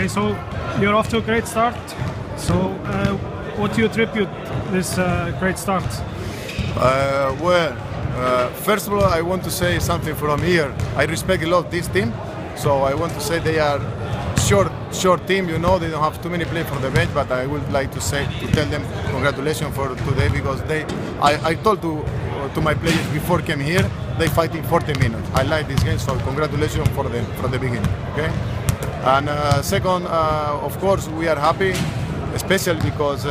Okay, so you're off to a great start. So, what do you attribute this great start? First of all, I want to say something from here. I respect a lot this team, so I want to say they are short team. You know, they don't have too many players from the bench, but I would like to tell them congratulations for today because I told to my players before came here, they fighting 40 minutes. I like this game, so congratulations for them from the beginning. Okay, and second, of course, we are happy. Especially because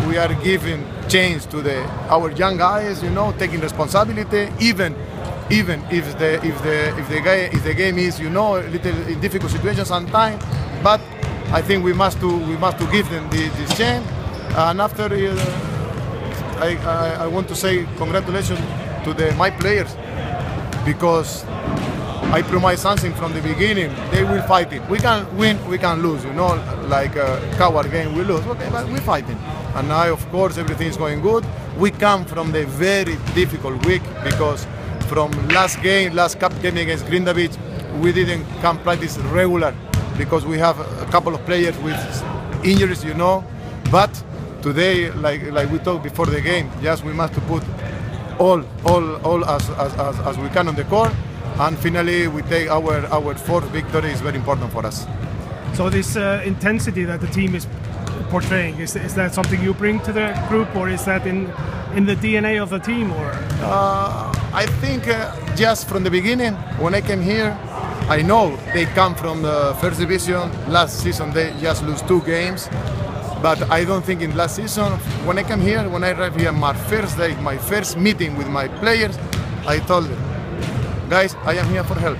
we are giving chance to our young guys, you know, taking responsibility. Even if the game is, you know, a little in difficult situations sometimes, but I think we must give them this chance. And after, I want to say congratulations to my players because I promise something from the beginning. They will fight it. We can win, we can lose. You know, like a coward game, we lose. Okay, but we're fighting. And now, of course, everything is going good. We come from the very difficult week because from last cup game against Grindavik, we didn't come practice regular because we have a couple of players with injuries, you know. But today, like we talked before the game, yes, we must put all as we can on the court. And finally, we take our fourth victory is very important for us. So this intensity that the team is portraying, is that something you bring to the group, or is that in the DNA of the team? Or I think just from the beginning, when I came here, I know they come from the first division. Last season they just lose 2 games, but I don't think in last season, when I came here, when I arrived here, my first day, my first meeting with my players, I told them, guys, I am here for help.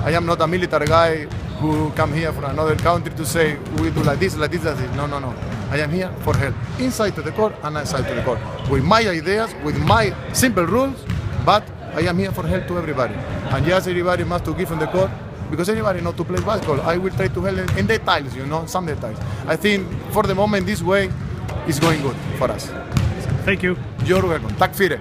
I am not a military guy who come here from another country to say we do like this, like this, like this. No. I am here for help, inside to the court and outside to the court, with my ideas, with my simple rules, but I am here for help to everybody. And yes, everybody must to give on the court, because everybody knows to play basketball. I will try to help in details, you know, some details. I think for the moment this way is going good for us. Thank you. You're welcome. Tack för det.